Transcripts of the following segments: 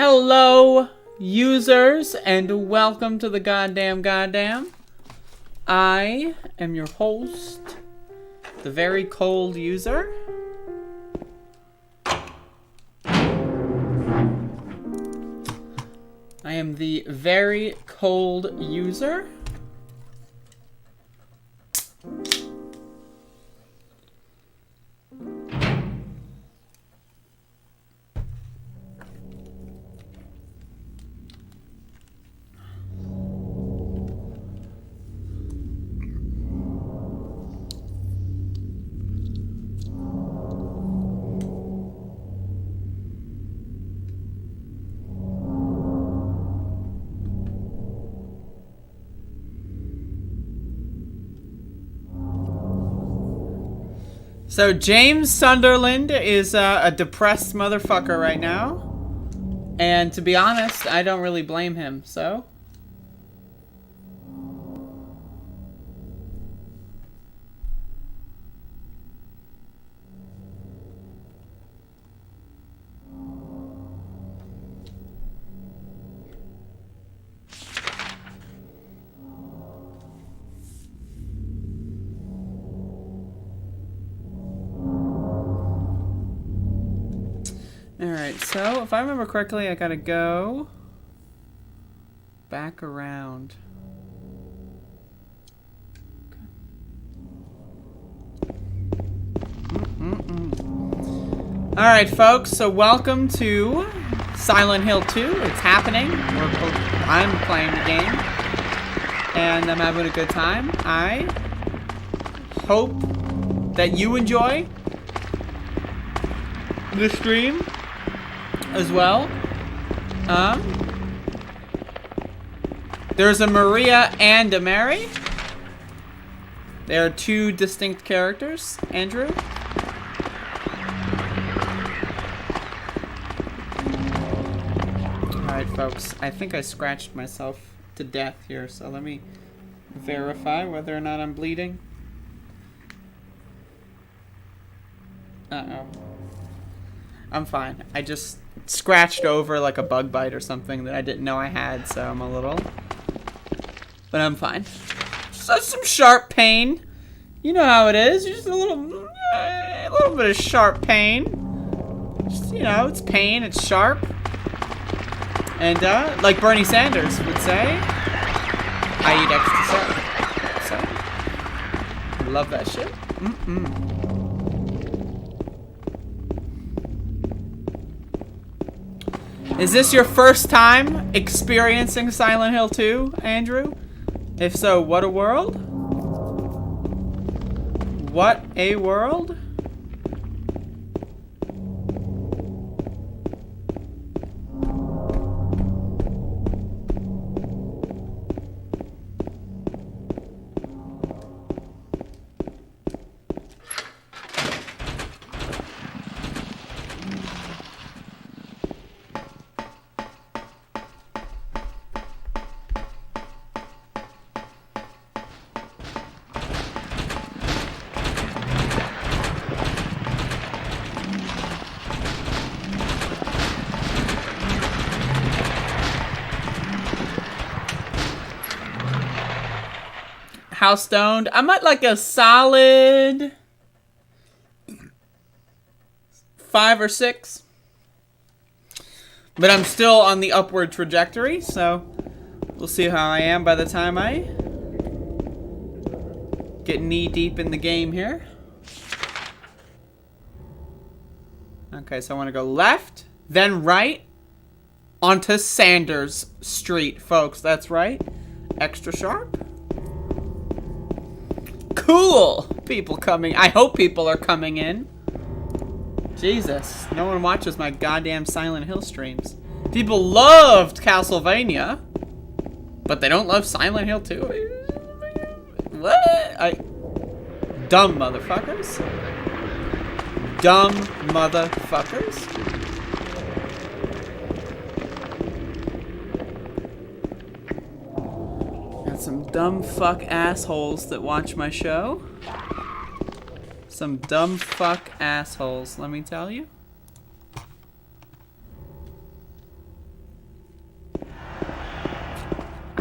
Hello, users, and welcome to the goddamn. I am your host, the very cold user. I am the very cold user. So James Sunderland is a depressed motherfucker right now. And to be honest, I don't really blame him, so. Alright, so if I remember correctly, I gotta go back around. Alright, folks, so welcome to Silent Hill 2. It's happening. I'm playing the game. And I'm having a good time. I hope that you enjoy the stream as well. There's a Maria and a Mary. They are two distinct characters. Andrew. Alright, folks. I think I scratched myself to death here, so let me verify whether or not I'm bleeding. Uh-oh. I'm fine. I just scratched over like a bug bite or something that I didn't know I had, so I'm a little... But I'm fine. Just some sharp pain. You know how it is. Just a little bit of sharp pain. Just, you know, it's pain, it's sharp. And, like Bernie Sanders would say, I eat extra sharp. So, I love that shit. Is this your first time experiencing Silent Hill 2, Andrew? If so, what a world? What a world? How stoned? I'm at like a solid 5 or 6. But I'm still on the upward trajectory, so we'll see how I am by the time I get knee deep in the game here. Okay, so I want to go left, then right, onto Sanders Street, folks. That's right. Extra sharp. Cool! People coming. I hope people are coming in. Jesus. No one watches my goddamn Silent Hill streams. People loved Castlevania, but they don't love Silent Hill 2. What? Dumb motherfuckers. Dumb motherfuckers. Some dumb fuck assholes that watch my show. Some dumb fuck assholes, let me tell you.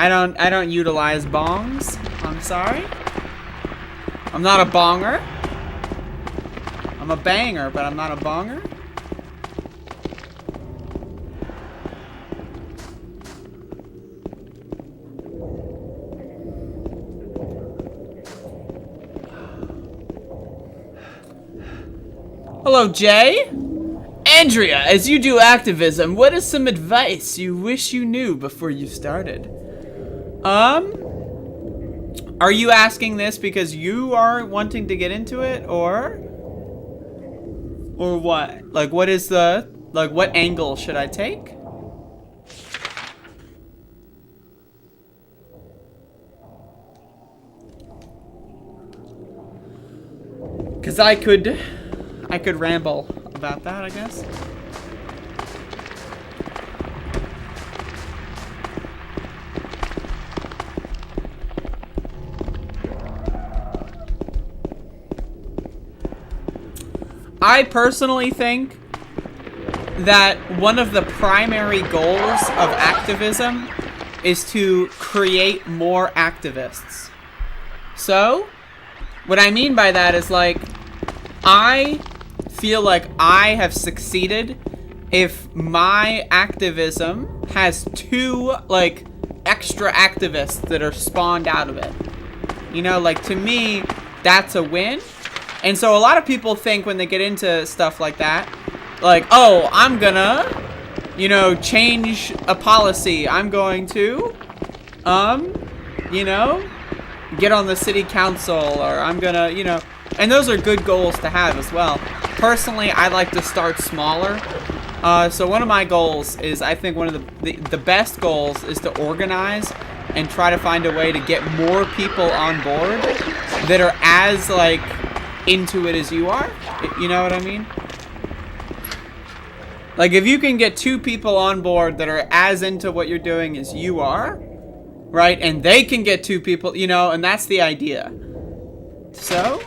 I don't utilize bongs. I'm sorry. I'm not a bonger. I'm a banger, but I'm not a bonger. Hello, Jay. Andrea, as you do activism, what is some advice you wish you knew before you started? Are you asking this because you are wanting to get into it, or what? Like, what is the, like, what angle should I take? Because I could ramble about that, I guess. I personally think that one of the primary goals of activism is to create more activists. So, what I mean by that is, like, I feel like I have succeeded if my activism has 2, like, extra activists that are spawned out of it. You know, like, to me, that's a win. And so a lot of people think when they get into stuff like that, like, oh, I'm gonna, you know, change a policy. I'm going to, you know, get on the city council, or I'm gonna, you know, and those are good goals to have as well. Personally, I like to start smaller. So one of my goals is, I think one of the best goals is to organize and try to find a way to get more people on board that are as, like, into it as you are. You know what I mean? Like, if you can get 2 people on board that are as into what you're doing as you are, right? And they can get 2 people, you know, and that's the idea. So,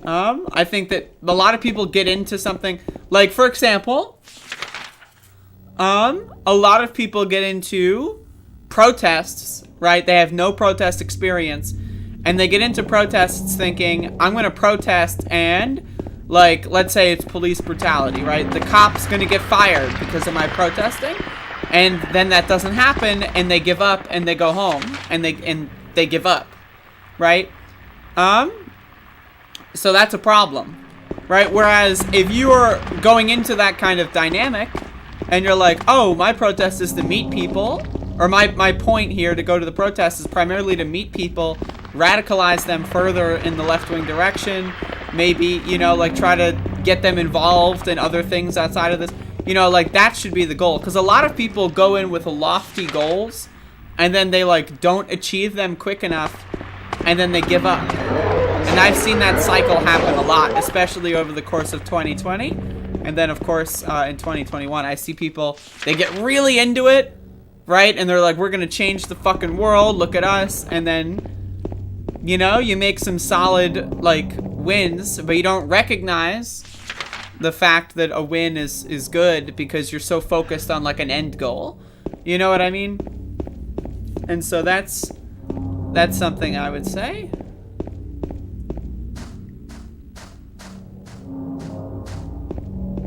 I think that a lot of people get into something, like, for example, a lot of people get into protests, right? They have no protest experience. And they get into protests thinking, I'm going to protest and, like, let's say it's police brutality, right? The cop's going to get fired because of my protesting. And then that doesn't happen, and they give up, and they go home. And they give up, right? So that's a problem, right? Whereas if you are going into that kind of dynamic, and you're like, oh, my protest is to meet people, or my point here to go to the protest is primarily to meet people, radicalize them further in the left-wing direction, maybe, you know, like, try to get them involved in other things outside of this, you know, like, that should be the goal. Because a lot of people go in with lofty goals, and then they, like, don't achieve them quick enough, and then they give up. And I've seen that cycle happen a lot, especially over the course of 2020, and then, of course, in 2021, I see people, they get really into it, right, and they're like, we're gonna change the fucking world, look at us, and then, you know, you make some solid, like, wins, but you don't recognize the fact that a win is good because you're so focused on, like, an end goal. You know what I mean? And so that's something I would say.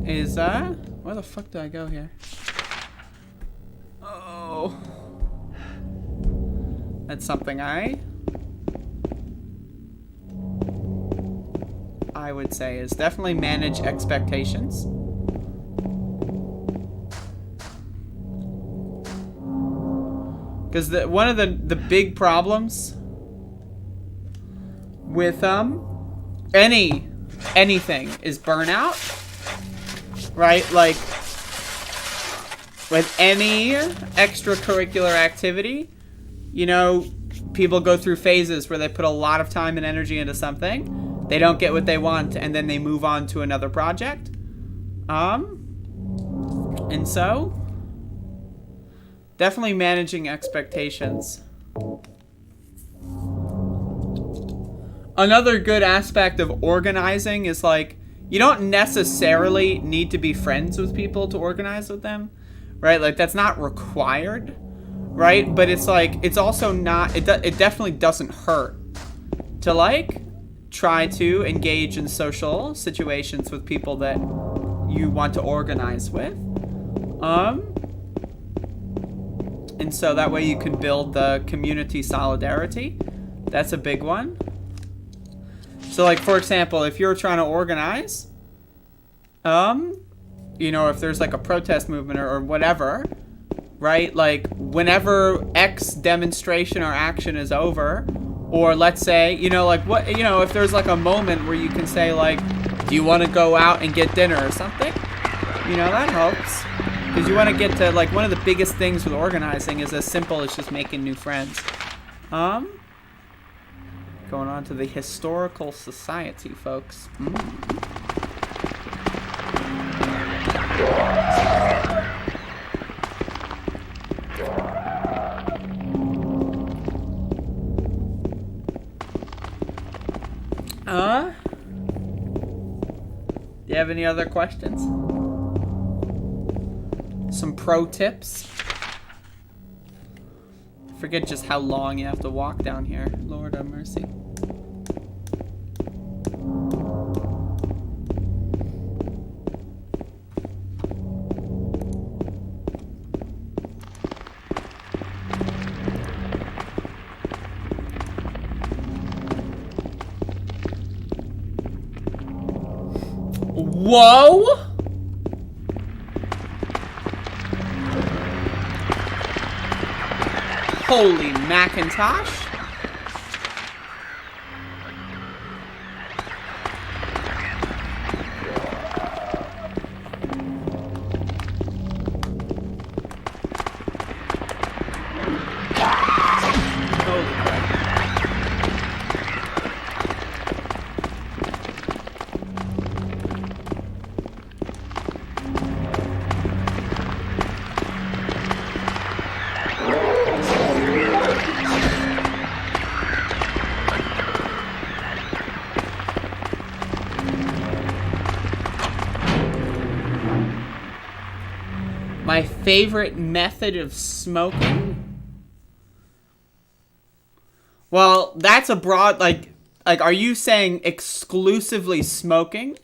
Is, where the fuck do I go here? Oh. That's something I would say is definitely manage expectations. Because one of the big problems with anything is burnout, right? Like, with any extracurricular activity, you know, people go through phases where they put a lot of time and energy into something. They don't get what they want, and then they move on to another project. And so, definitely managing expectations. Another good aspect of organizing is, like, you don't necessarily need to be friends with people to organize with them, right? Like, that's not required. right? But it's like, it's also not, it definitely doesn't hurt to like try to engage in social situations with people that you want to organize with. And so that way you can build the community solidarity. That's a big one. So like, for example, if you're trying to organize, you know, if there's like a protest movement or whatever, right? Like whenever X demonstration or action is over, or let's say, you know, like what, you know, if there's like a moment where you can say like, do you want to go out and get dinner or something? You know, that helps. Because you want to get to, like, one of the biggest things with organizing is as simple as just making new friends. Going on to the Historical Society, folks. Do you have any other questions? Some pro tips. Forget just how long you have to walk down here. Lord have mercy. Whoa! Holy Macintosh. My favorite method of smoking? Well, that's a broad, like, are you saying exclusively smoking?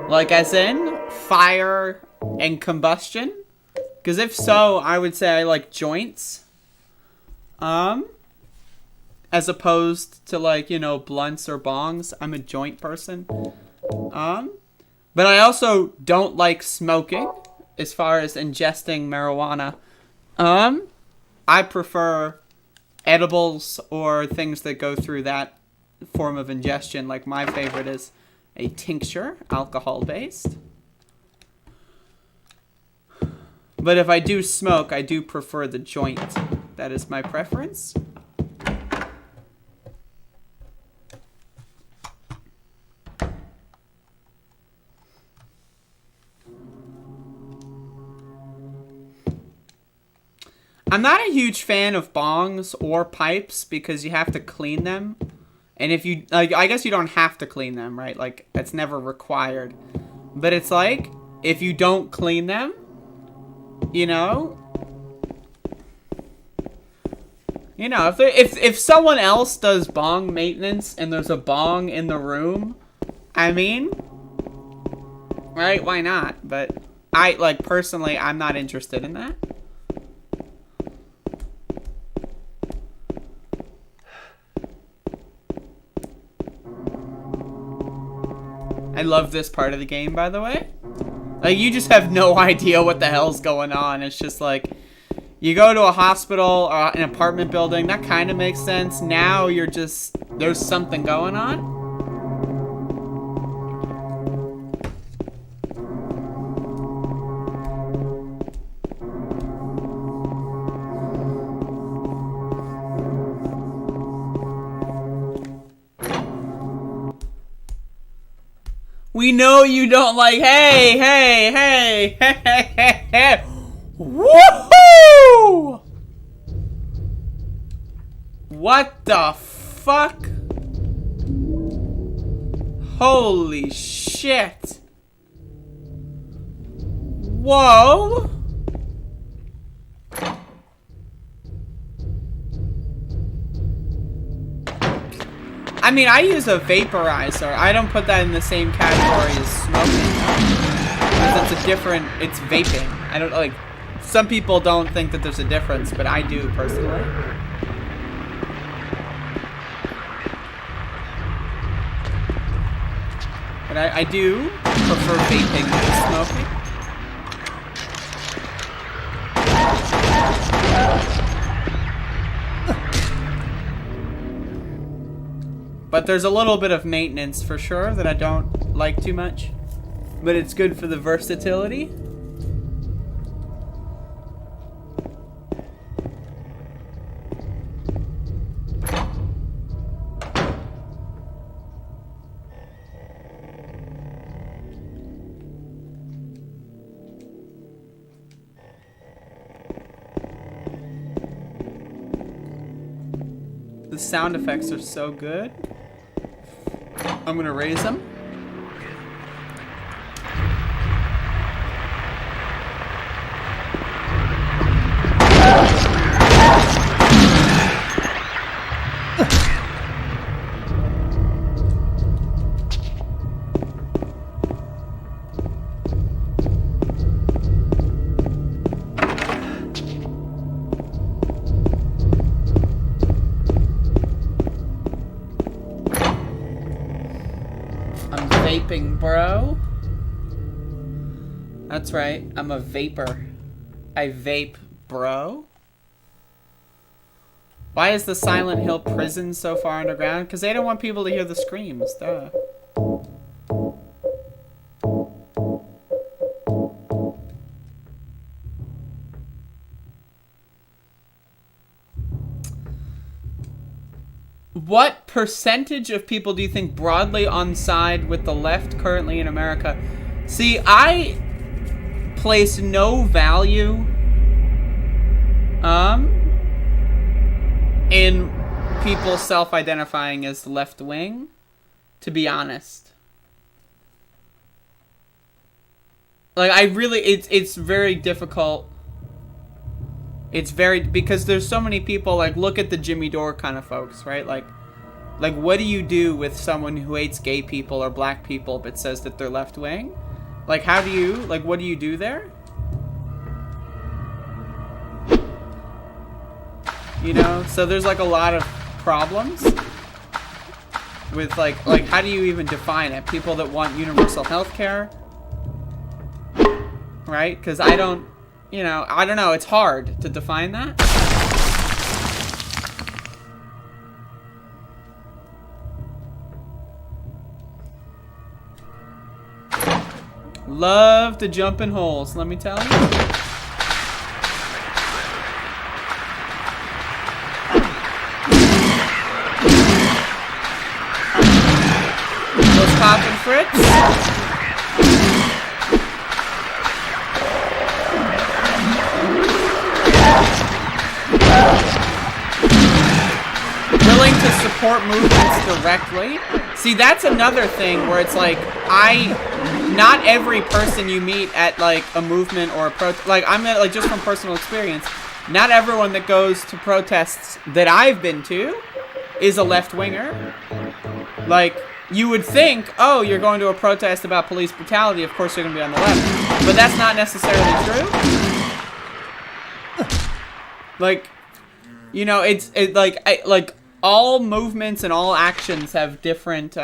Like, as in fire and combustion? Because if so, I would say I like joints. As opposed to, like, you know, blunts or bongs. I'm a joint person. But I also don't like smoking. As far as ingesting marijuana, I prefer edibles or things that go through that form of ingestion. Like my favorite is a tincture, alcohol-based. But if I do smoke, I do prefer the joint. That is my preference. I'm not a huge fan of bongs or pipes because you have to clean them. And if you, like, I guess you don't have to clean them, right? Like, it's never required. But it's like, if you don't clean them, you know, if someone else does bong maintenance and there's a bong in the room, I mean, right? Why not? But I, like, personally, I'm not interested in that. I love this part of the game, by the way. Like, you just have no idea what the hell's going on. It's just like, you go to a hospital or an apartment building, that kind of makes sense. Now you're just, there's something going on. We know you don't like, hey, hey, hey, hey, hey, hey, hey. Woohoo! What the fuck? Holy shit. Whoa. I mean, I use a vaporizer. I don't put that in the same category as smoking. Because it's a different, it's vaping. I don't, like, some people don't think that there's a difference, but I do personally. But I do prefer vaping to smoking. But there's a little bit of maintenance for sure that I don't like too much. But it's good for the versatility. The sound effects are so good. I'm gonna raise them. Vaping, bro. That's right. I'm a vapor. I vape, bro. Why is the Silent Hill prison so far underground? Because they don't want people to hear the screams. Duh. What percentage of people do you think broadly on side with the left currently in America? See, I place no value in people self-identifying as left wing, to be honest. Like, I really, it's very difficult. It's very, because there's so many people, like, look at the Jimmy Dore kind of folks, right? Like, what do you do with someone who hates gay people or black people but says that they're left wing? Like, how do you, like, what do you do there? You know, so there's, like, a lot of problems with, like, how do you even define it? People that want universal health care, right? Because I don't, you know, I don't know. It's hard to define that. Love to jump in holes, let me tell you. What's poppin', Fritz? Willing to support movements directly. See, that's another thing where it's like, not every person you meet at like a movement or a protest, like I'm like just from personal experience, not everyone that goes to protests that I've been to is a left winger. Like, you would think, oh, you're going to a protest about police brutality, of course you're going to be on the left, but that's not necessarily true. Like, you know, it's like all movements and all actions have different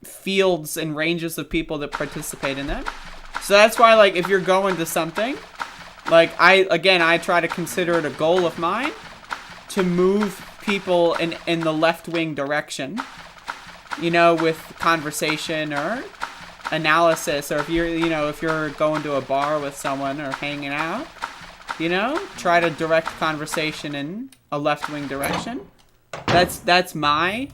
fields and ranges of people that participate in them. So that's why, like, if you're going to something, like, I try to consider it a goal of mine to move people in the left-wing direction, you know, with conversation or analysis, or if you're going to a bar with someone or hanging out, you know, try to direct conversation in a left-wing direction. That's my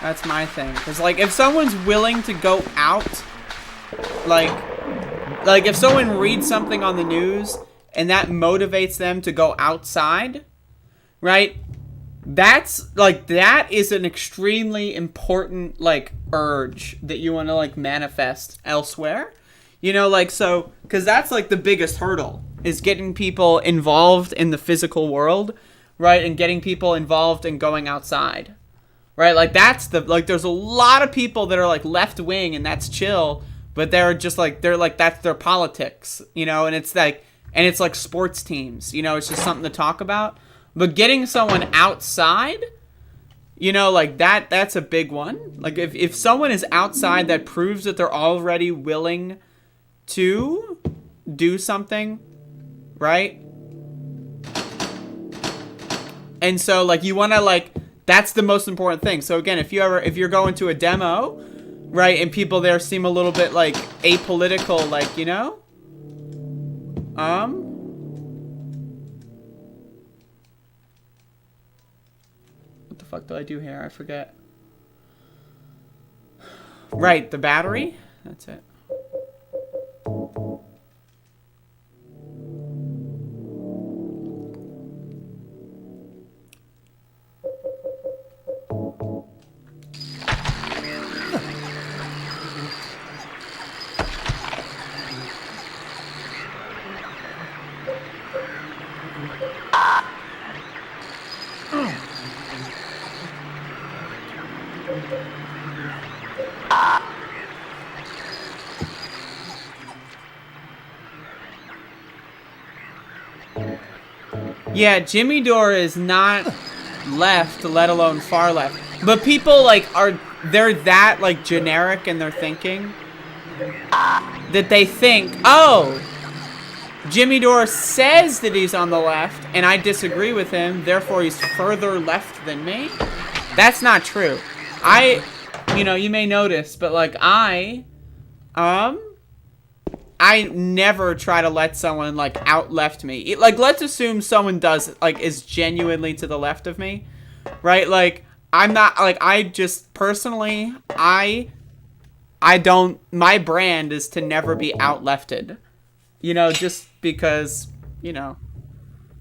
that's my thing. Because, like, if someone's willing to go out, like if someone reads something on the news and that motivates them to go outside, right? That's, like, that is an extremely important, like, urge that you want to, like, manifest elsewhere. You know, like, so, because that's like the biggest hurdle, is getting people involved in the physical world, right? And getting people involved in going outside, right? Like, that's the, like, there's a lot of people that are like left wing and that's chill, but they're just like, that's their politics, you know? And it's like sports teams, you know, it's just something to talk about. But getting someone outside, you know, like that's a big one. Like, if someone is outside, that proves that they're already willing to do something, right? And so, like, you want to, like, that's the most important thing. So again, if you're going to a demo, right, and people there seem a little bit like apolitical, like, you know, what the fuck do I do here? I forget. Right, the battery. That's it. Yeah, Jimmy Dore is not left, let alone far left. But people, like, they're that, like, generic in their thinking that they think, oh, Jimmy Dore says that he's on the left, and I disagree with him, therefore he's further left than me. That's not true. You know, you may notice, but, like, I never try to let someone, like, out-left me. Like, let's assume someone is genuinely to the left of me, right? Like, I'm not, like, I just, personally, my brand is to never be out-lefted. You know, just because, you know,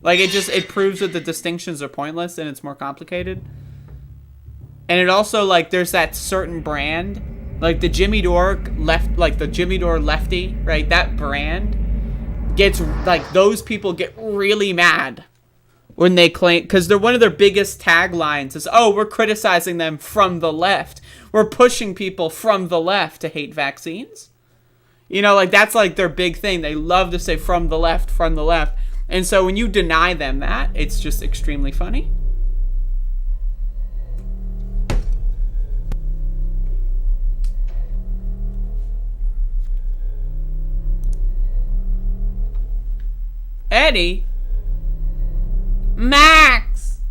like, it proves that the distinctions are pointless and it's more complicated. And it also, like, there's that certain brand, like the Jimmy Dore lefty, right? That brand gets, like, those people get really mad when they claim, because they're one of their biggest taglines is, oh, we're criticizing them from the left. We're pushing people from the left to hate vaccines. You know, like, that's, like, their big thing. They love to say from the left, from the left. And so when you deny them that, it's just extremely funny. Eddie? Max!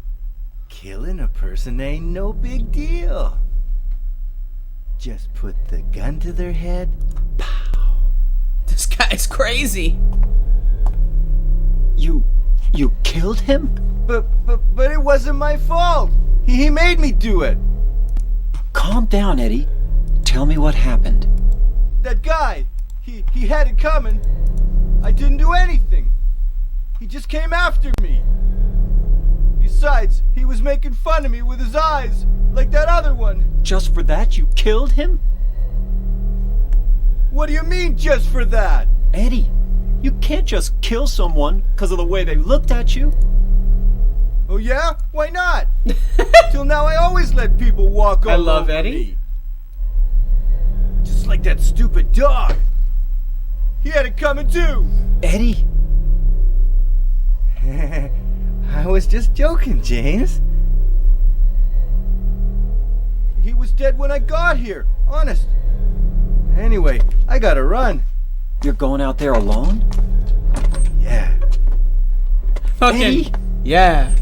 Killing a person ain't no big deal. Just put the gun to their head. Pow. This guy's crazy. You killed him? But it wasn't my fault. He made me do it. Calm down, Eddie. Tell me what happened. That guy, he had it coming. I didn't do anything. He just came after me. Besides, he was making fun of me with his eyes, like that other one. Just for that, you killed him? What do you mean, just for that? Eddie, you can't just kill someone because of the way they looked at you. Oh yeah? Why not? Till now I always let people walk all over Eddie. me. Just like that stupid dog. He had it coming too. Eddie? I was just joking, James. He was dead when I got here, honest. Anyway, I gotta run. You're going out there alone? Yeah. Fucking, Eddie? yeah.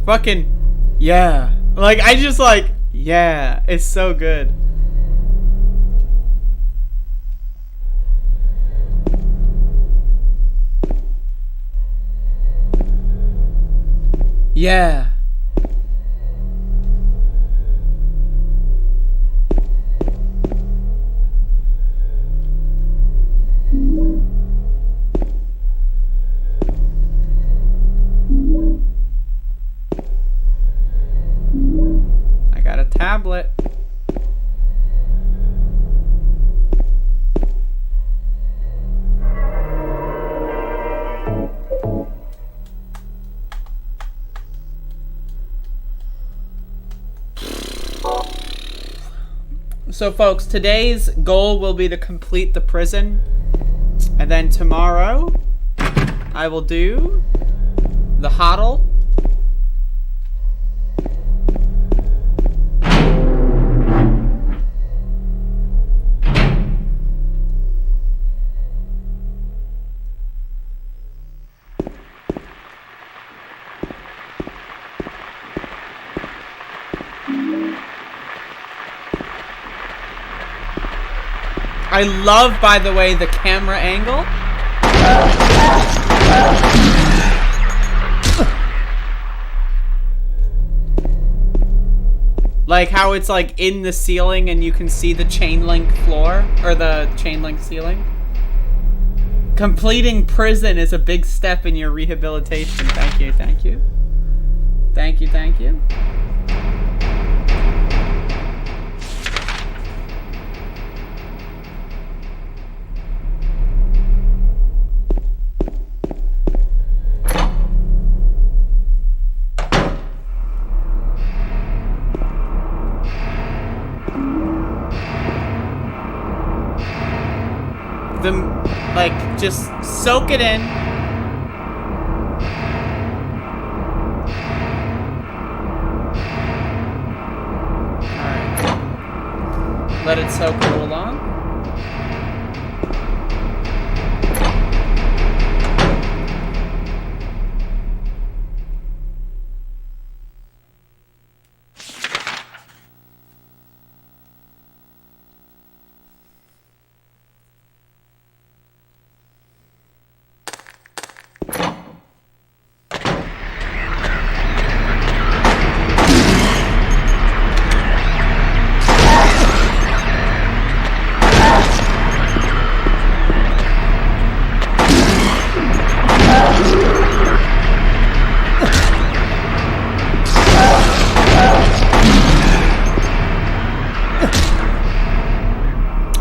Fucking, yeah. Like, I just, like, yeah. It's so good. Yeah. I got a tablet. So, folks, today's goal will be to complete the prison. And then tomorrow, I will do the huddle. I love, by the way, the camera angle. Like how it's like in the ceiling and you can see the chain link floor, or the chain link ceiling. Completing prison is a big step in your rehabilitation. Thank you, thank you. Thank you, thank you. Like, just soak it in. Alright. Let it soak a little long.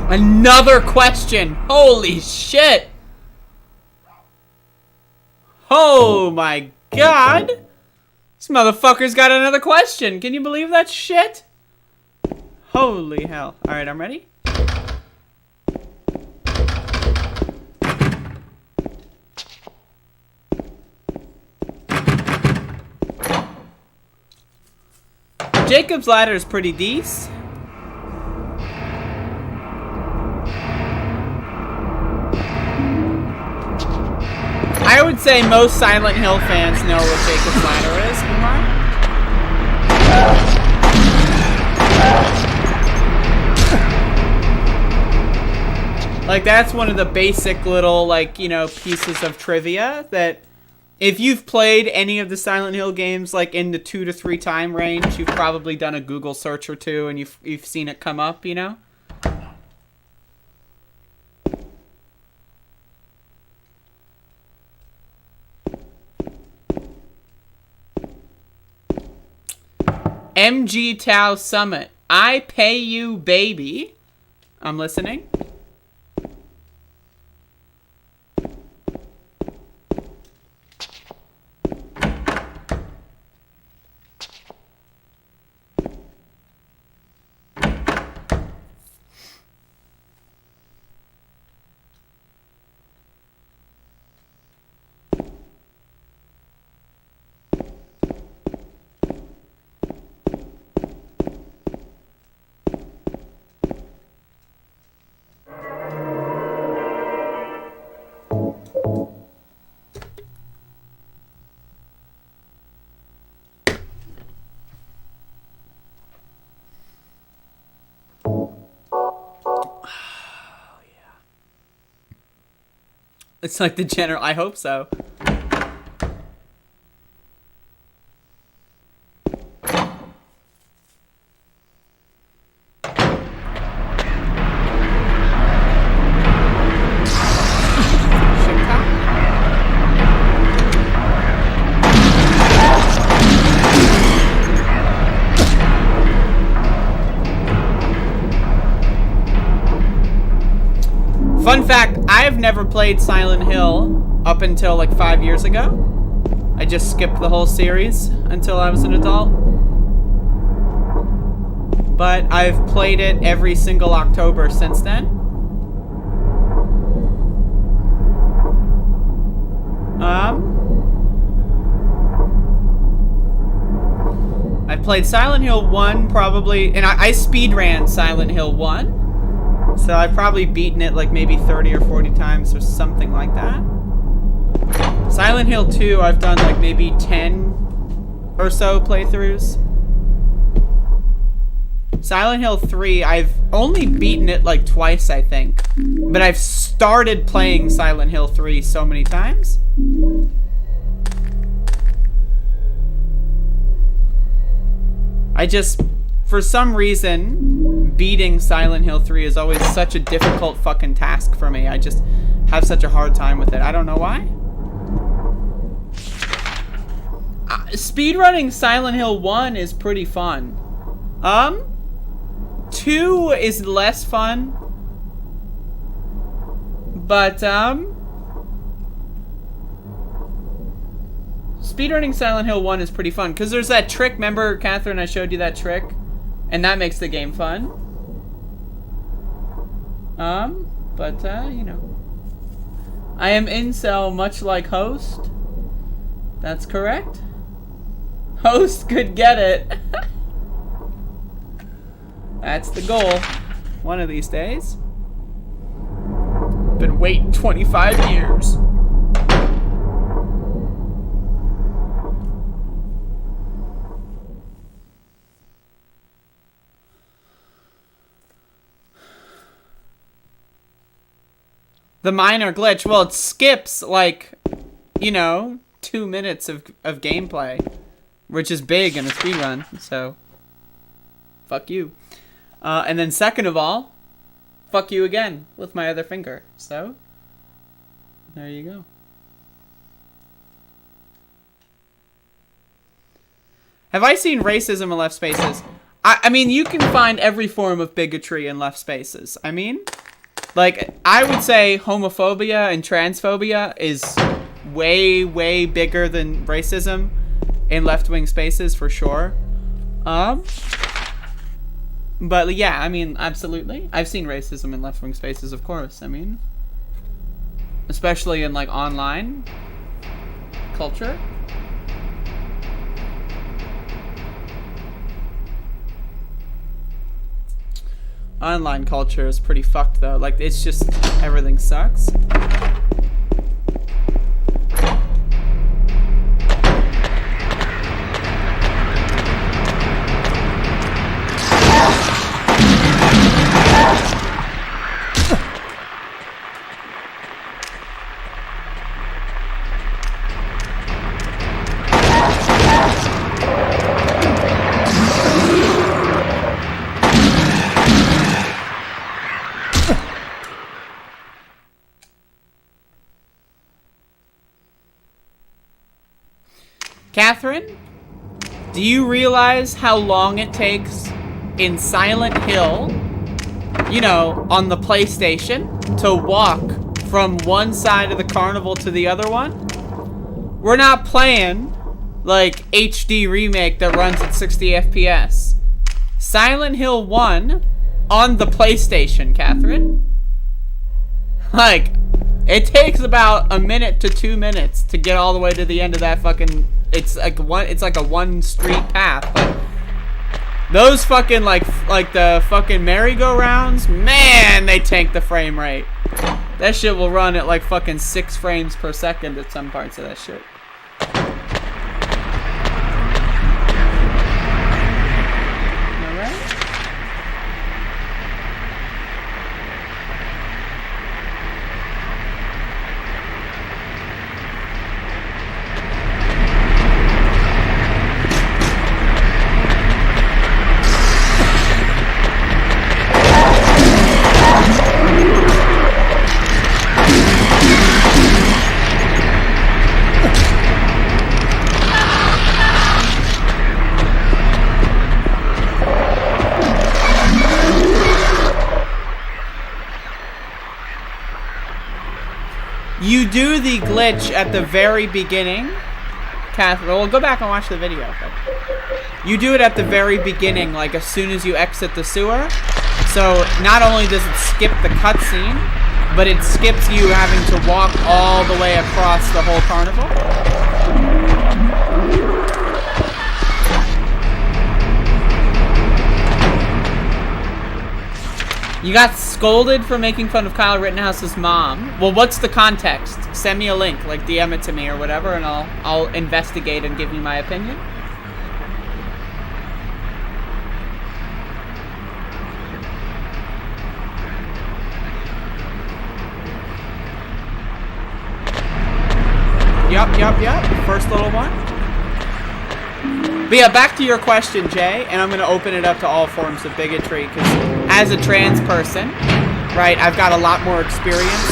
Another question! Holy shit! Oh my god! This motherfucker's got another question! Can you believe that shit? Holy hell. Alright, I'm ready. Jacob's ladder is pretty decent. I would say most Silent Hill fans know what Jacob's ladder is. Like, that's one of the basic little, like, you know, pieces of trivia that if you've played any of the Silent Hill games, like, in the 2 to 3 time range, you've probably done a Google search or two and you've seen it come up, you know? MG Tau Summit. I pay you, baby. I'm listening. It's like the general. I hope so. Fun fact, I've never played Silent Hill up until like 5 years ago. I just skipped the whole series until I was an adult. but I've played it every single October since then. I played Silent Hill 1 probably, and I speedran Silent Hill 1. So I've probably beaten it like maybe 30 or 40 times or something like that. Silent Hill 2, I've done like maybe 10 or so playthroughs. Silent Hill 3, I've only beaten it like twice, I think. But I've started playing Silent Hill 3 so many times. I just, for some reason, beating Silent Hill 3 is always such a difficult fucking task for me. I just have such a hard time with it. I don't know why. Speedrunning Silent Hill 1 is pretty fun. 2 is less fun. But, speedrunning Silent Hill 1 is pretty fun, because there's that trick, remember, Catherine, I showed you that trick? And that makes the game fun. You know. I am incel, much like Host. That's correct. Host could get it. That's the goal. One of these days. Been waiting 25 years. The minor glitch, well, it skips, like, you know, 2 minutes of gameplay, which is big in a speedrun, so, fuck you. And then second of all, fuck you again with my other finger, so, there you go. Have I seen racism in left spaces? I mean, you can find every form of bigotry in left spaces. I mean, like, I would say homophobia and transphobia is way, way bigger than racism in left-wing spaces, for sure. But, yeah, I mean, absolutely. I've seen racism in left-wing spaces, of course. I mean, especially in, like, online culture. Online culture is pretty fucked, though. Like, it's just, everything sucks. Catherine, do you realize how long it takes in Silent Hill, you know, on the PlayStation, to walk from one side of the carnival to the other one? We're not playing, like, HD remake that runs at 60 FPS. Silent Hill 1 on the PlayStation, Catherine. Like, it takes about a minute to 2 minutes to get all the way to the end of that fucking... It's like a one street path, but those fucking like the fucking merry-go-rounds, man, they tank the frame rate. That shit will run at like fucking 6 frames per second at some parts of that shit. Alright. You do the glitch at the very beginning, Catherine. Well, go back and watch the video. But you do it at the very beginning, like as soon as you exit the sewer. So not only does it skip the cutscene, but it skips you having to walk all the way across the whole carnival. You got scolded for making fun of Kyle Rittenhouse's mom. Well, what's the context? Send me a link, like DM it to me or whatever, and I'll investigate and give you my opinion. Yup. First little one. But yeah, back to your question, Jay, and I'm going to open it up to all forms of bigotry, because as a trans person, right, I've got a lot more experience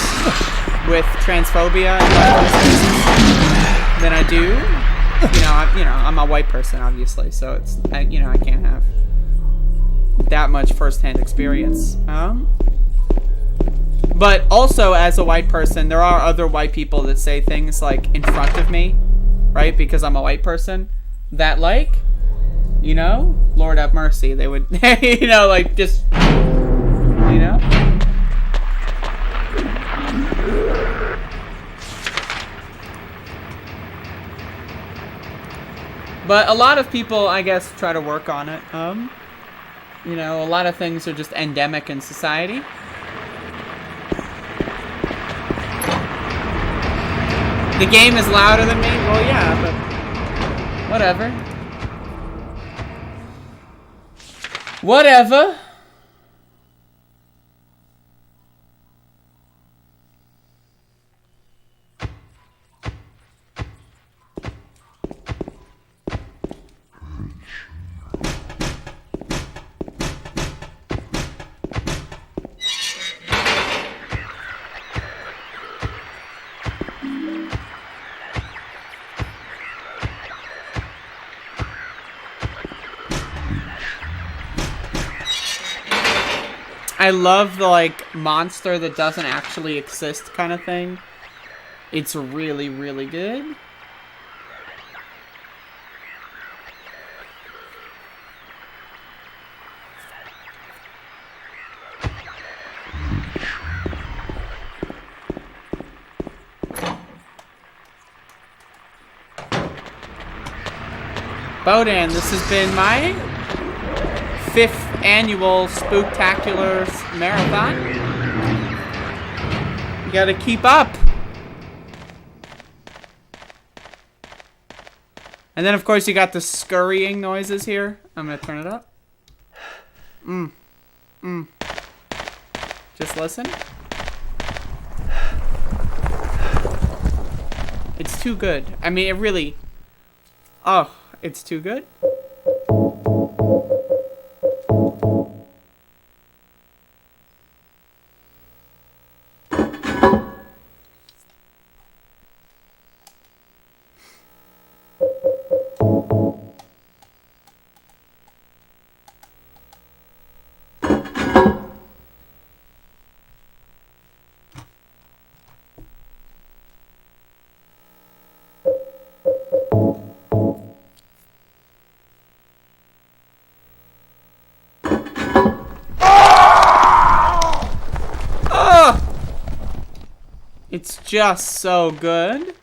with transphobia and than I do. I'm a white person, obviously, so it's, I can't have that much firsthand experience. But also, as a white person, there are other white people that say things, like, in front of me, right, because I'm a white person, that, like, Lord have mercy, they would, like, just, But a lot of people, I guess, try to work on it. A lot of things are just endemic in society. The game is louder than me? Well, yeah, but whatever. Whatever. I love the, like, monster that doesn't actually exist kind of thing. It's really, really good. Bodan, this has been my 5th annual Spook-Kyolar marathon. You gotta keep up. And then, of course, you got the scurrying noises here. I'm gonna turn it up. Just listen. It's too good. I mean, it really... Oh, it's too good. It's just so good.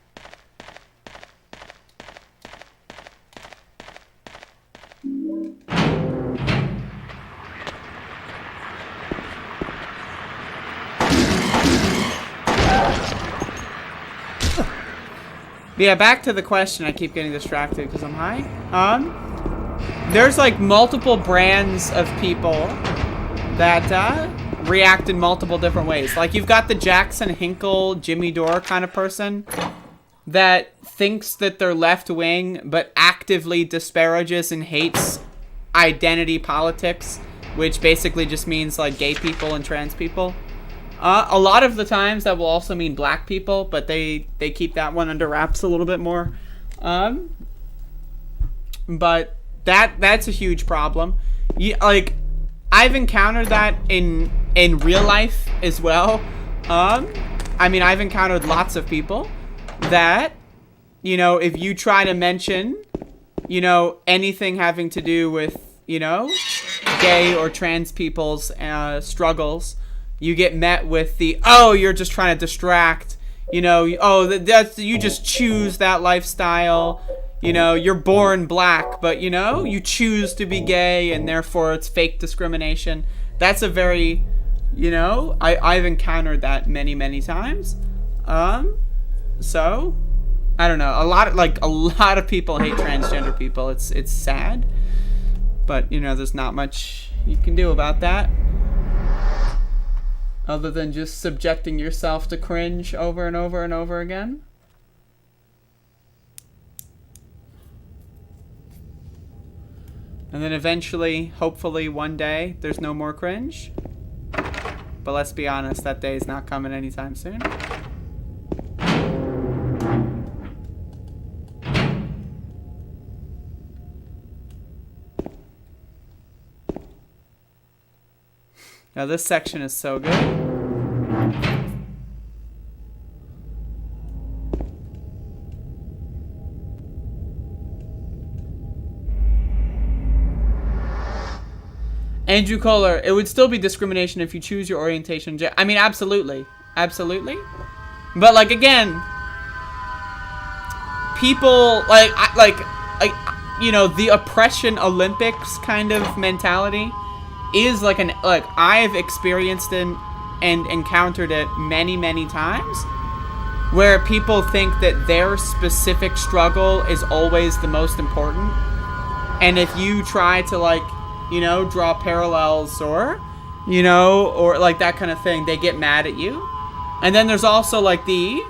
Yeah, back to the question. I keep getting distracted because I'm high. There's like multiple brands of people that react in multiple different ways. Like, you've got the Jackson Hinkle, Jimmy Dore kind of person that thinks that they're left-wing but actively disparages and hates identity politics, which basically just means like gay people and trans people. A lot of the times that will also mean black people, but they keep that one under wraps a little bit more. But that's a huge problem. Like, I've encountered that in real life as well. I mean, I've encountered lots of people that you know, if you try to mention, you know, anything having to do with, you know, gay or trans people's struggles, you get met with the, oh, you're just trying to distract, you know, oh, that's, you just choose that lifestyle, you know, you're born black, but, you know, you choose to be gay, and therefore it's fake discrimination. That's a very, you know, I've encountered that many, many times. So, I don't know, a lot of people hate transgender people. It's sad, but, you know, there's not much you can do about that. Other than just subjecting yourself to cringe over and over and over again. And then eventually, hopefully one day, there's no more cringe. But let's be honest, that day is not coming anytime soon. Now this section is so good. Andrew Kohler, it would still be discrimination if you choose your orientation. I mean, absolutely. Absolutely. But, like, again, people, like, you know, the oppression Olympics kind of mentality is like I've experienced it and encountered it many, many times, where people think that their specific struggle is always the most important. And if you try to, like, you know, draw parallels or, you know, or like that kind of thing, they get mad at you. And then there's also like the,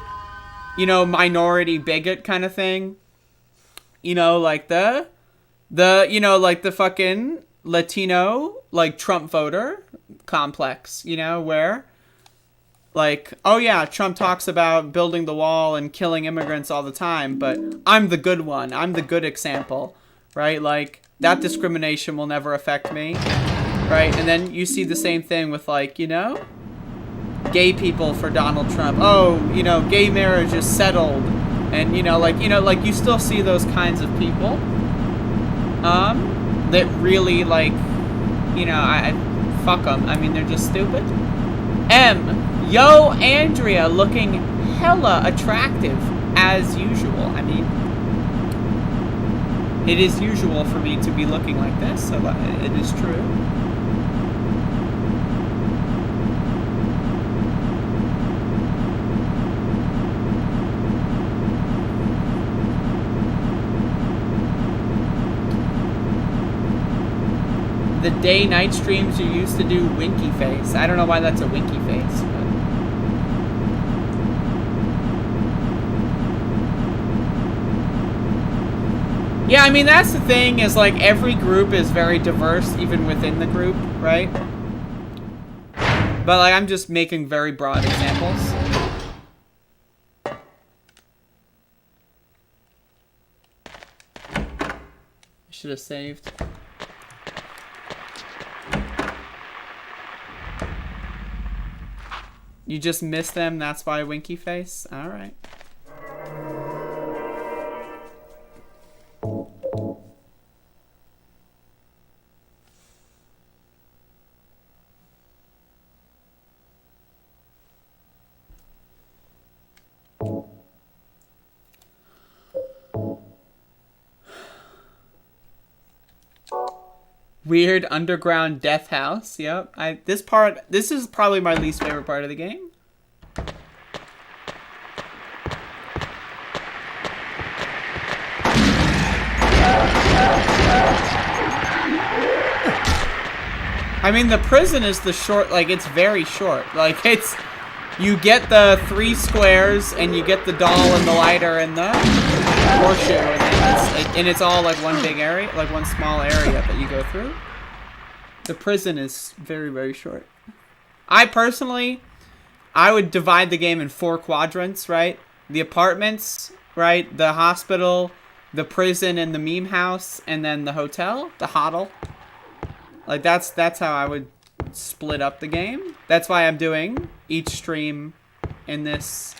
you know, minority bigot kind of thing. You know, like the, you know, like the fucking Latino, like Trump voter complex, you know, where like, oh yeah, Trump talks about building the wall and killing immigrants all the time, but I'm the good one. I'm the good example, right? Like, that discrimination will never affect me, right? And then you see the same thing with, like, you know, gay people for Donald Trump. Oh, you know, gay marriage is settled. And, you know, like you still see those kinds of people that really, like, you know, I fuck them. I mean, they're just stupid. Yo, Andrea, looking hella attractive, as usual. I mean, it is usual for me to be looking like this, so it is true. The day-night streams you used to do winky face. I don't know why that's a winky face, but... Yeah, I mean, that's the thing, is, like, every group is very diverse, even within the group, right? But, like, I'm just making very broad examples. Should have saved. You just missed them, that's why winky face? Alright. Weird underground death house. Yep. This is probably my least favorite part of the game. I mean, the prison is the short, like, it's very short. Like, it's, you get the 3 squares, and you get the doll and the lighter and the horseshoe, and it's all, like, one big area, like, one small area that you go through. The prison is very, very short. I would divide the game in 4 quadrants, right? The apartments, right? The hospital, the prison, and the meme house, and then the hotel, the hodl. Like, that's how I would split up the game. That's why I'm doing each stream in this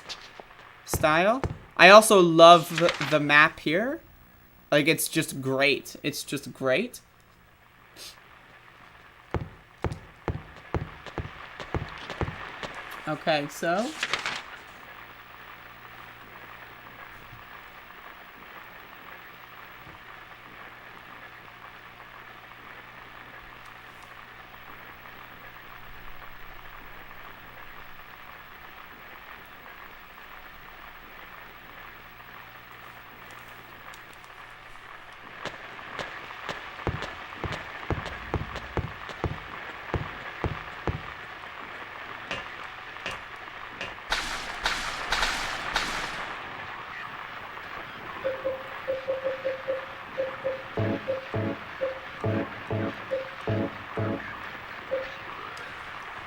style. I also love the map here. Like, it's just great. It's just great. Okay, so...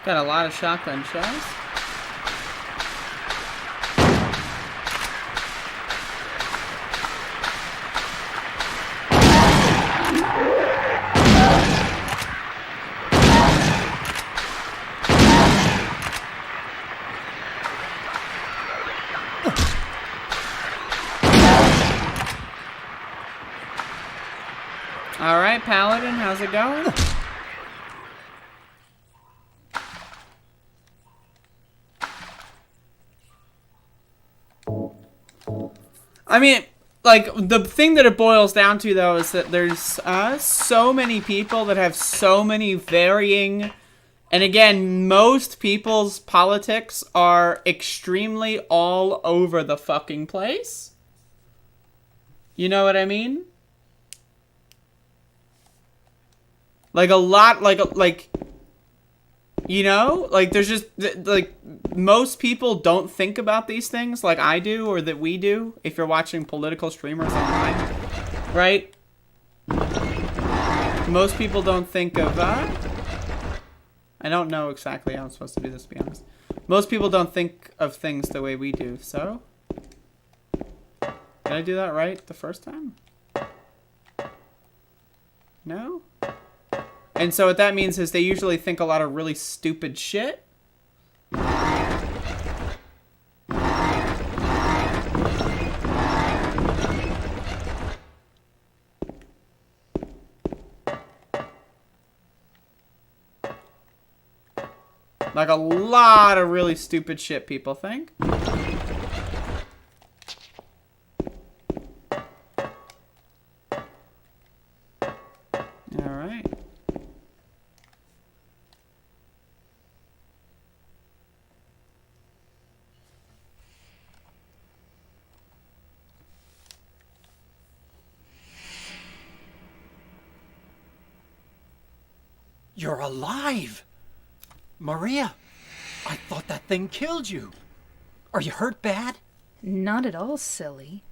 Got a lot of shotgun shells. All right, Paladin, how's it going? I mean, like, the thing that it boils down to, though, is that there's so many people that have so many varying... And again, most people's politics are extremely all over the fucking place. You know what I mean? Like, a lot, like... You know? Like, there's just, like, most people don't think about these things like I do or that we do if you're watching political streamers online. Right? Most people don't think of, I don't know exactly how I'm supposed to do this, to be honest. Most people don't think of things the way we do, so... Did I do that right the first time? No? And so what that means is they usually think a lot of really stupid shit. Like a lot of really stupid shit people think. Alright. You're alive! Maria, I thought that thing killed you. Are you hurt bad? Not at all, silly.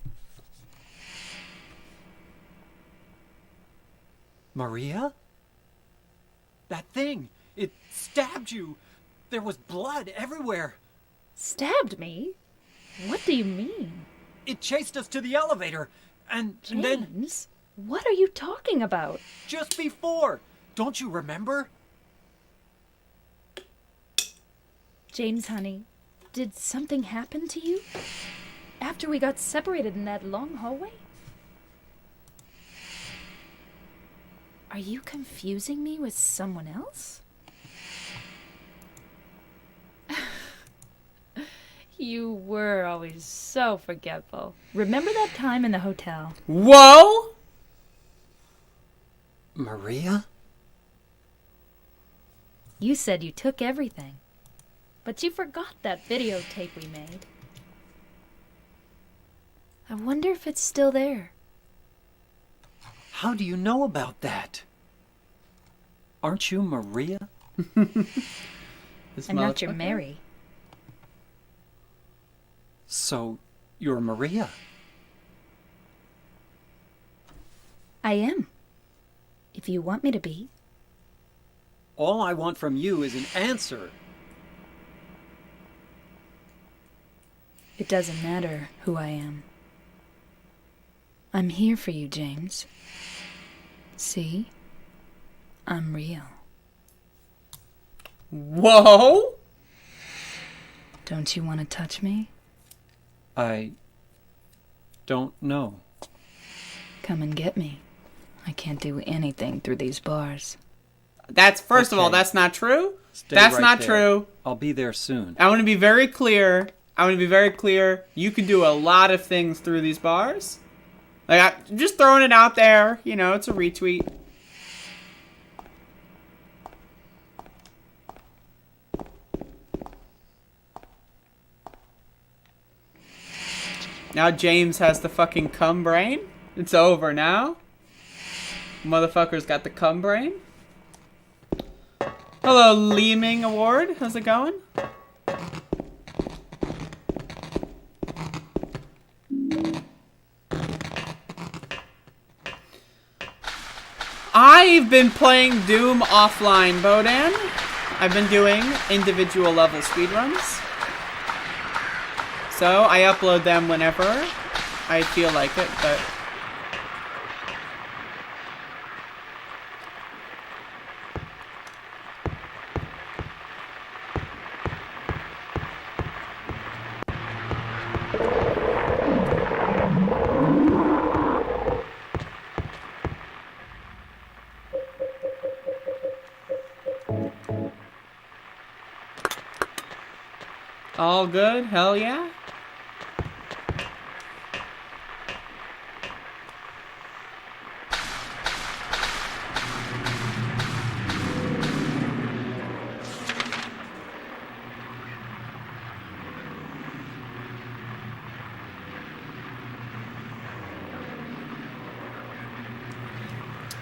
Maria? That thing, it stabbed you. There was blood everywhere. Stabbed me? What do you mean? It chased us to the elevator, and then... James, what are you talking about? Just before. Don't you remember? James, honey, did something happen to you? After we got separated in that long hallway? Are you confusing me with someone else? You were always so forgetful. Remember that time in the hotel? Whoa! Maria? You said you took everything. But you forgot that videotape we made. I wonder if it's still there. How do you know about that? Aren't you Maria? I'm not your Mary. So, you're Maria? I am. If you want me to be. All I want from you is an answer. It doesn't matter who I am. I'm here for you, James. See? I'm real. Whoa! Don't you want to touch me? I don't know. Come and get me. I can't do anything through these bars. That's, first of all, Okay. that's not true. Stay That's right not there. true. I'll be there soon. I want to be very clear. You can do a lot of things through these bars. Like, I'm just throwing it out there. You know, it's a retweet. Now James has the fucking cum brain. It's over now. Motherfucker's got the cum brain. Hello, Leeming Award. How's it going? I've been playing Doom offline, Bodan. I've been doing individual level speedruns. So I upload them whenever I feel like it, but... all good? Hell yeah?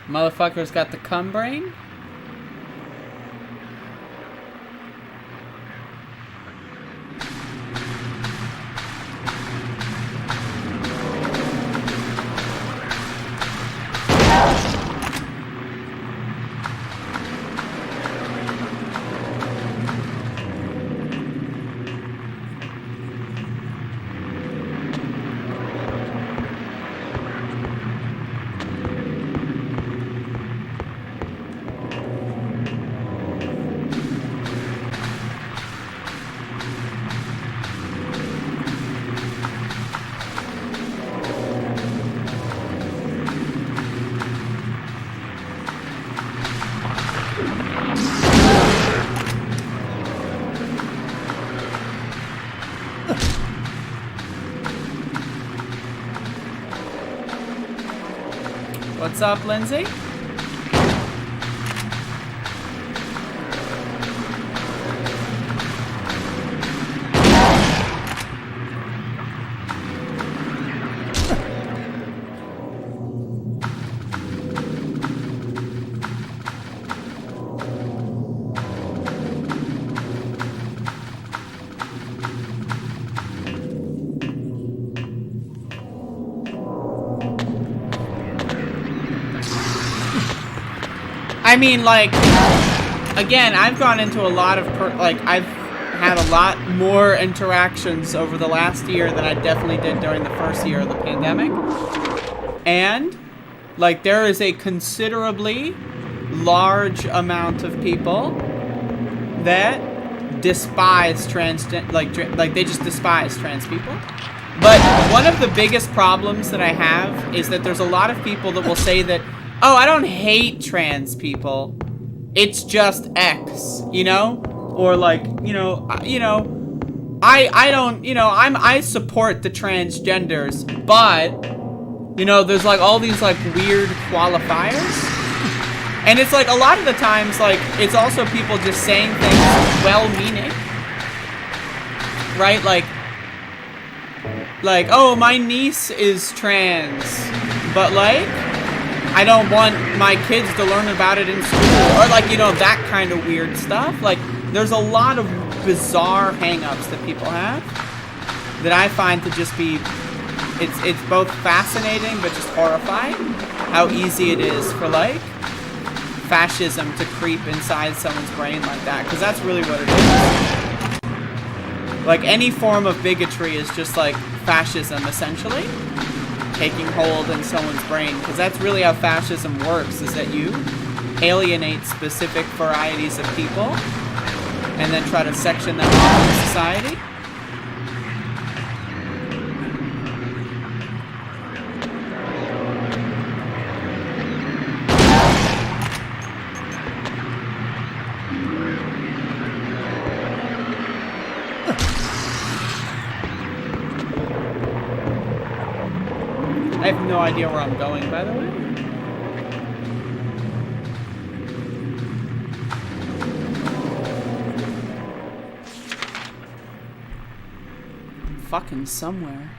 Motherfucker's got the cum brain. What's up, Lindsay? I mean, like, again, I've gone into a lot of, I've had a lot more interactions over the last year than I definitely did during the first year of the pandemic. And, like, there is a considerably large amount of people that despise they just despise trans people. But one of the biggest problems that I have is that there's a lot of people that will say that, oh, I don't hate trans people. It's just X, you know? Or like, I don't, I support the transgenders, but, there's like all these like weird qualifiers. And it's like a lot of the times, like, it's also people just saying things well-meaning. Right? Like, oh, my niece is trans, but like, I don't want my kids to learn about it in school. Or like, that kind of weird stuff. Like, there's a lot of bizarre hang-ups that people have that I find to just be, it's both fascinating but just horrifying how easy it is for, like, fascism to creep inside someone's brain like that. Because that's really what it is. Like, any form of bigotry is just, like, fascism, essentially. Taking hold in someone's brain, because that's really how fascism works, is that you alienate specific varieties of people and then try to section them off in society. no idea where I'm going, by the way. I'm fucking somewhere.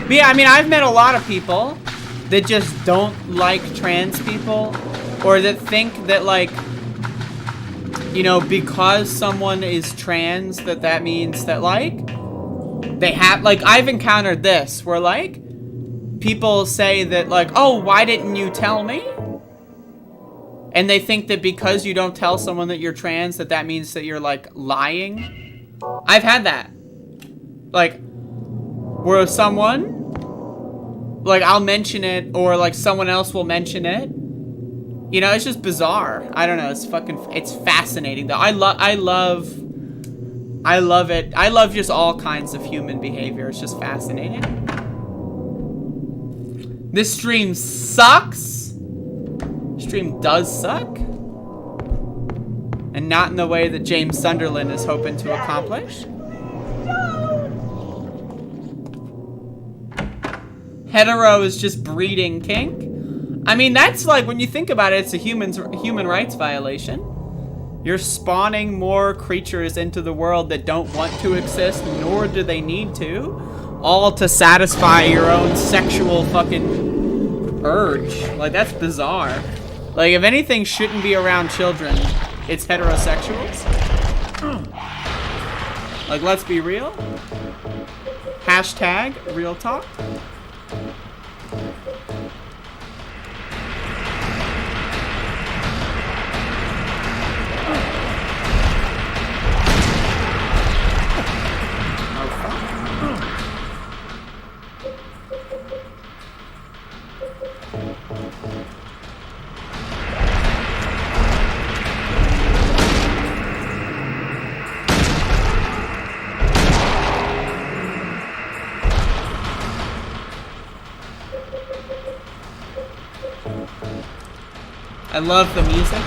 But yeah, I mean, I've met a lot of people that just don't like trans people, or that think that, like, you know, because someone is trans, that means that, like, they have, like, I've encountered this, where, like, people say that, like, oh, why didn't you tell me? And they think that because you don't tell someone that you're trans, that means that you're, like, lying. I've had that. Like, where someone, like, I'll mention it, or, like, someone else will mention it. You know, it's just bizarre. I don't know, it's fascinating, though. I love it. I love just all kinds of human behavior. It's just fascinating. This stream sucks. Stream does suck. And not in the way that James Sunderland is hoping to accomplish. Hetero is just breeding kink. I mean, that's like, when you think about it, it's a human rights violation. You're spawning more creatures into the world that don't want to exist, nor do they need to, all to satisfy your own sexual fucking urge. Like, that's bizarre. Like, if anything shouldn't be around children, it's heterosexuals. Like, let's be real. Hashtag real talk. I love the music.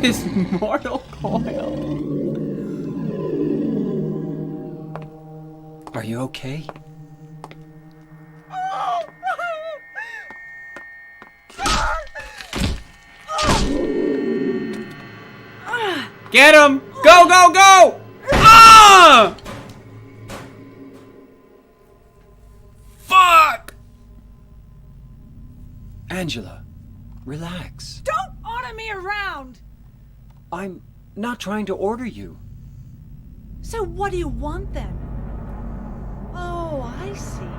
This mortal coil. Are you okay? Get him! Go, go, go! Ah! Fuck! Angela, relax. Don't order me around! I'm not trying to order you. So what do you want then? Oh, I see.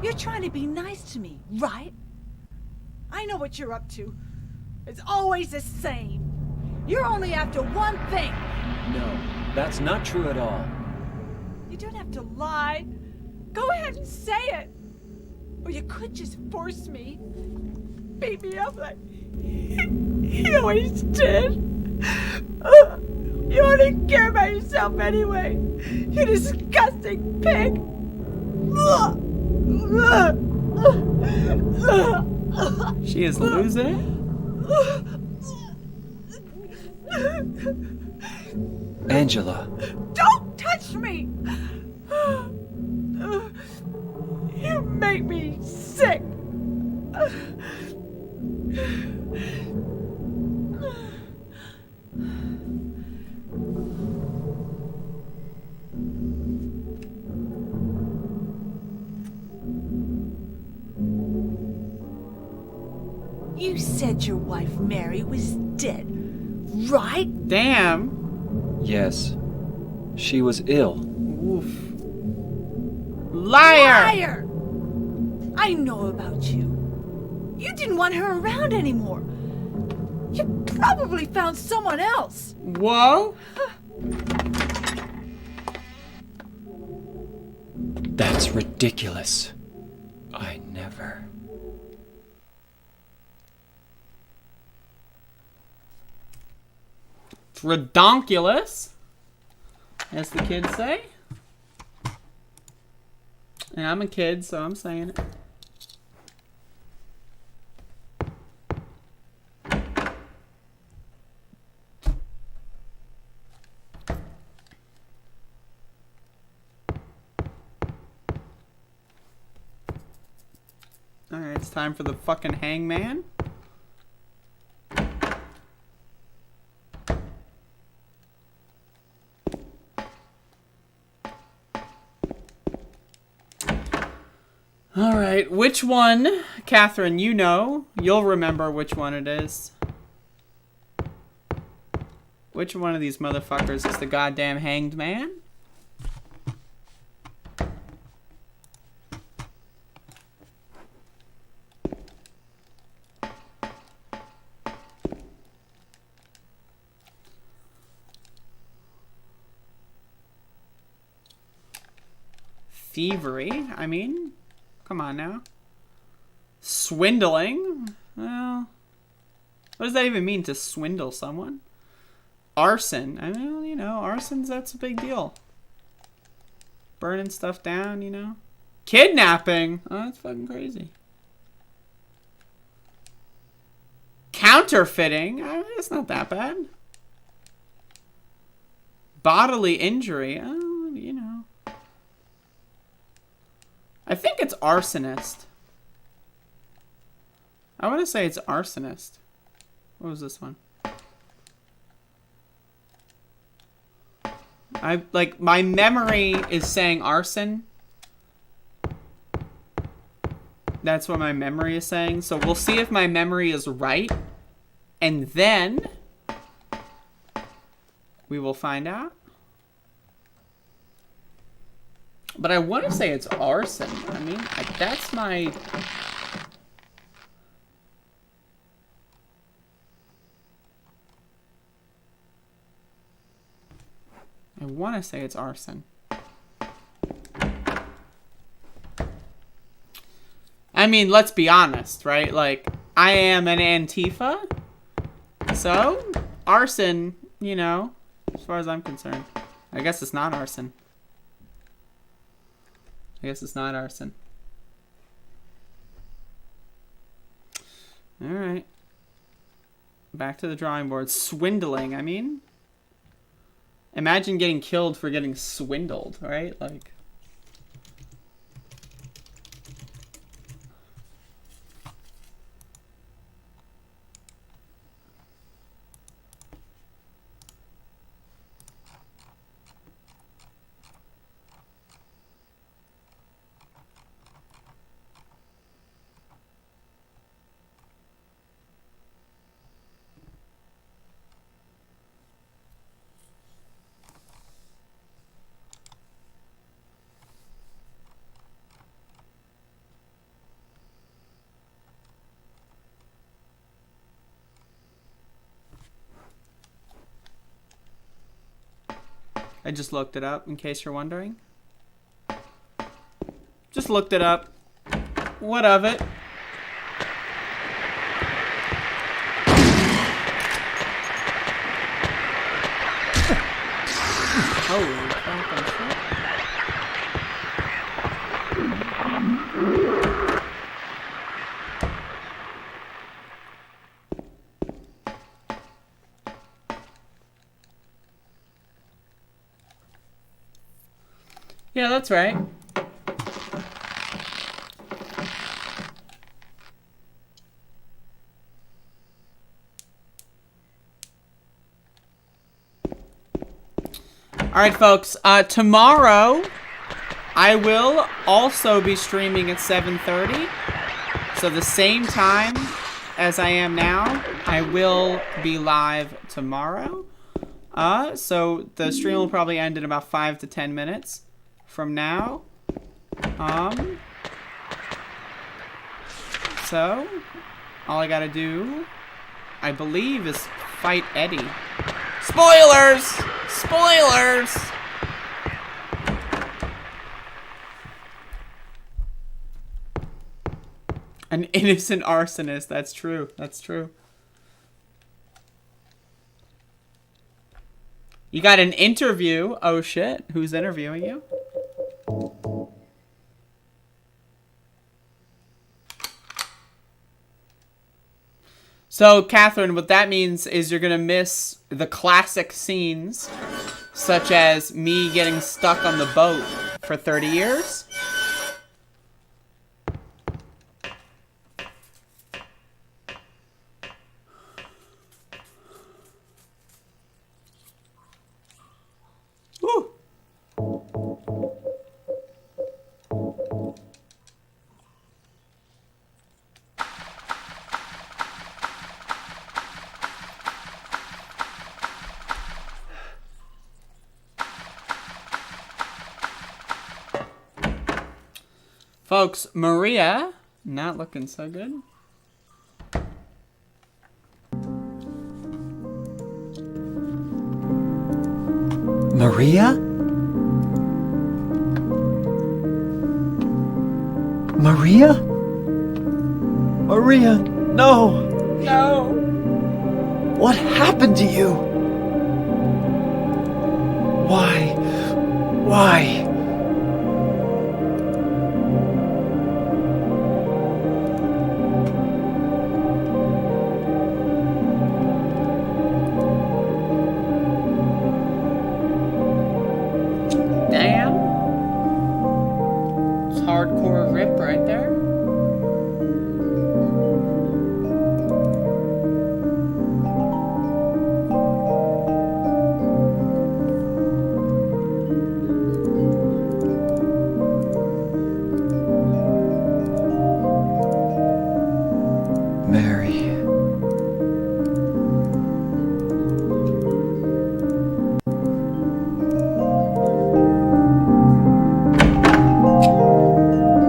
You're trying to be nice to me, right? I know what you're up to. It's always the same. You're only after one thing. No, that's not true at all. You don't have to lie. Go ahead and say it. Or you could just force me. Beat me up like he always did. You only care about yourself anyway. You disgusting pig. She is losing it. Angela. Don't touch me. You make me sick. You said your wife Mary was dead, right? Damn. Yes. She was ill. Oof. Liar! Liar! I know about you. You didn't want her around anymore. You probably found someone else. Whoa. That's ridiculous. I never... It's redonkulous, as the kids say. And I'm a kid, so I'm saying it. Alright, it's time for the fucking hangman. Alright, which one, Catherine, you know, you'll remember which one it is. Which one of these motherfuckers is the goddamn hanged man? Thievery, I mean, come on now. Swindling? Well, what does that even mean, to swindle someone? Arson, I mean, you know, arson's, that's a big deal. Burning stuff down, you know. Kidnapping, oh, that's fucking crazy. Counterfeiting, it's not that bad. Bodily injury, oh, you know. I think it's arsonist. I want to say it's arsonist. What was this one? My memory is saying arson. That's what my memory is saying. So we'll see if my memory is right. And then we will find out. But I want to say it's arson. I mean, that's my... I want to say it's arson. I mean, let's be honest, right? Like, I am an Antifa. So, arson, you know, as far as I'm concerned. I guess it's not arson. I guess it's not arson. Alright. Back to the drawing board. Swindling, I mean. Imagine getting killed for getting swindled, right? Like. I just looked it up in case you're wondering. Just looked it up. What of it? Holy fucking shit. Yeah, that's right. Alright, folks. Tomorrow, I will also be streaming at 7:30. So the same time as I am now, I will be live tomorrow. So the stream will probably end in about 5 to 10 minutes from now. So all I gotta do, I believe, is fight Eddie. Spoilers! Spoilers! An innocent arsonist. That's true. That's true. You got an interview. Oh shit. Who's interviewing you? So, Catherine, what that means is you're gonna miss the classic scenes, such as me getting stuck on the boat for 30 years. Woo! Folks, Maria, not looking so good. Maria? Maria? Maria, no! No. What happened to you? Why? Why? Damn. It's hardcore rip right there. Mary.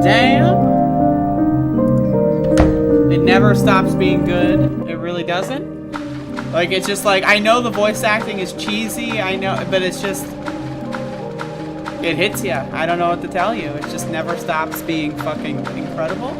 Damn. It never stops being good. It really doesn't. Like, it's just like, I know the voice acting is cheesy, I know, but it's just, it hits you. I don't know what to tell you. It just never stops being fucking incredible.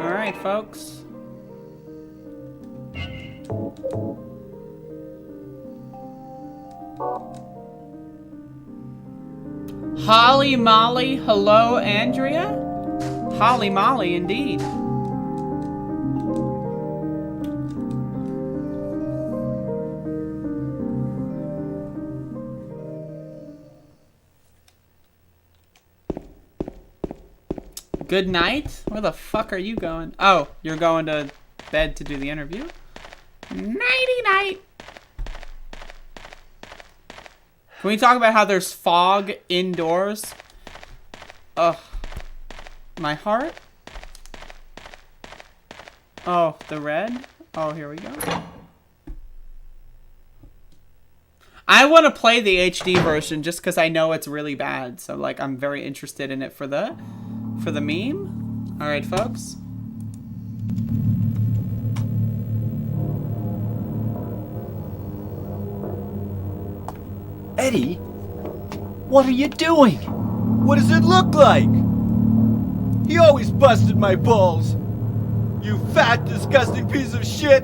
All right, folks. Holly Molly, hello, Andrea. Holly Molly, indeed. Good night? Where the fuck are you going? Oh, you're going to bed to do the interview? Nighty night. Can we talk about how there's fog indoors? Ugh. My heart? Oh, the red? Oh, here we go. I want to play the HD version just because I know it's really bad. So, like, I'm very interested in it for the meme. All right, folks. Eddie? What are you doing? What does it look like? He always busted my balls. You fat, disgusting piece of shit.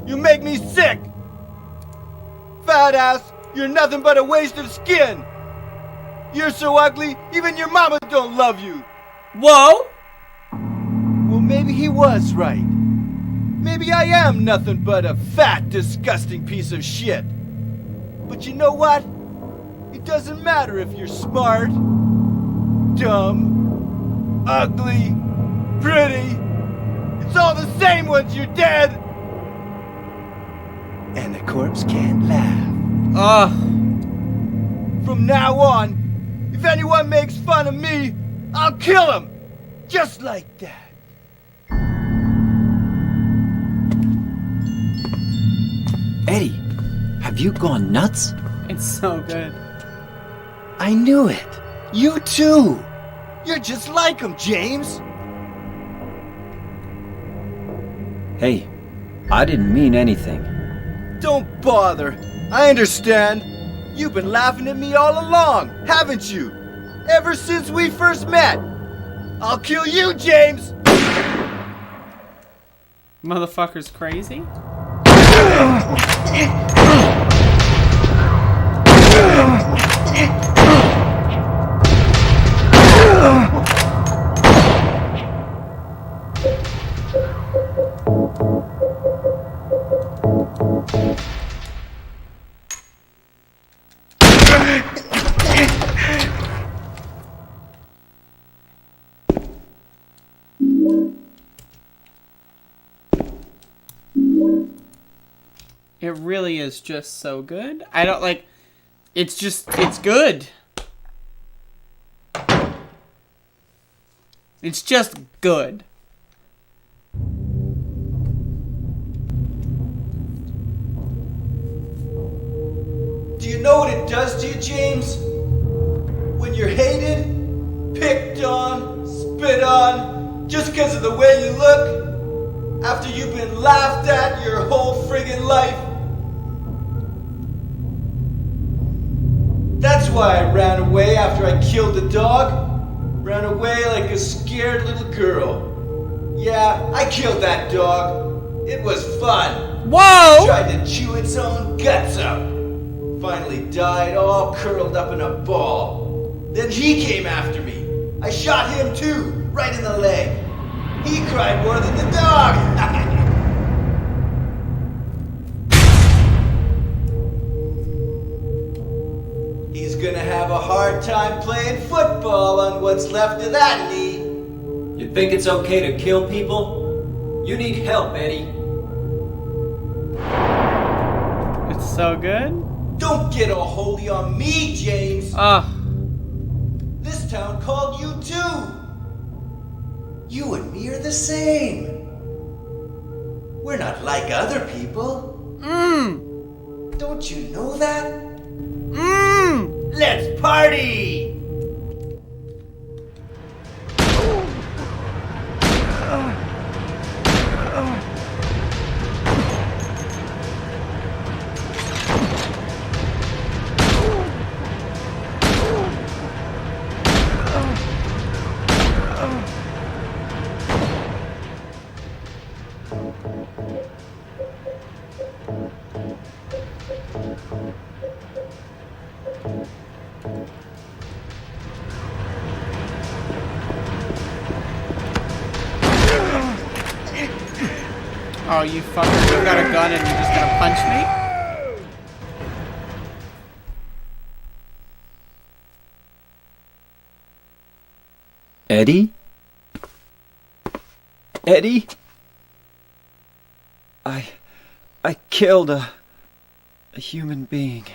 You make me sick. Fat ass, you're nothing but a waste of skin. You're so ugly, even your mama don't love you. Whoa! Well, maybe he was right. Maybe I am nothing but a fat, disgusting piece of shit. But you know what? It doesn't matter if you're smart, dumb, ugly, pretty. It's all the same once you're dead. And the corpse can't laugh. Ugh. From now on, if anyone makes fun of me, I'll kill him. Just like that. Have you gone nuts? It's so good. I knew it. You too. You're just like him, James. Hey, I didn't mean anything. Don't bother. I understand. You've been laughing at me all along, haven't you? Ever since we first met. I'll kill you, James! Motherfucker's crazy. It really is just so good. I don't like... It's just... It's good. It's just good. Do you know what it does to you, James? When you're hated, picked on, spit on, just because of the way you look, after you've been laughed at your whole friggin' life. That's why I ran away after I killed the dog. Ran away like a scared little girl. Yeah, I killed that dog. It was fun. Whoa! Tried to chew its own guts out. Finally died all curled up in a ball. Then he came after me. I shot him too, right in the leg. He cried more than the dog. He's gonna have a hard time playing football on what's left of that knee. You think it's okay to kill people? You need help, Eddie. It's so good. Don't get all holy on me, James. This town called you too. You and me are the same. We're not like other people. Don't you know that? Let's party! Oh, you fucker. You got a gun and you're just gonna punch me? Eddie? Eddie? I killed a human being.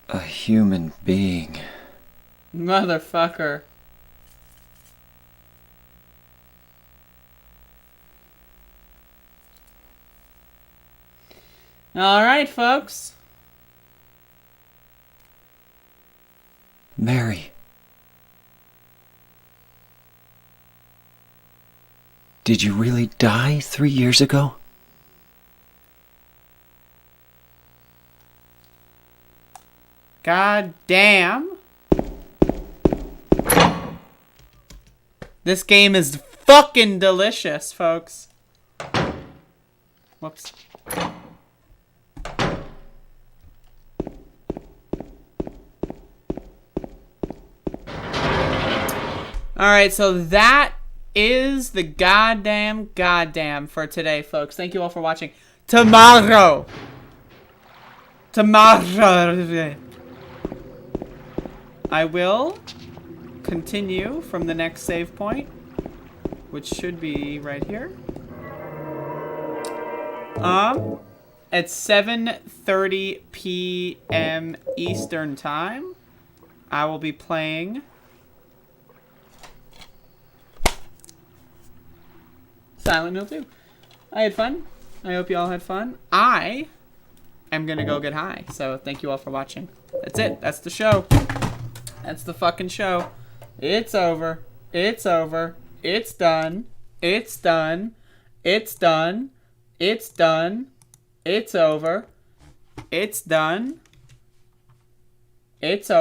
A human being. Motherfucker. Alright, folks. Mary. Did you really die 3 years ago? God damn. This game is fucking delicious, folks. Whoops. Alright, so that is the goddamn for today, folks. Thank you all for watching. Tomorrow, I will continue from the next save point, which should be right here. At 7:30 p.m. Eastern Time, I will be playing Silent Hill 2. I had fun. I hope you all had fun. I am gonna go get high. So thank you all for watching. That's it. That's the show. That's the fucking show. It's over. It's over. It's done. It's done. It's done. It's done. It's over. It's done. It's over.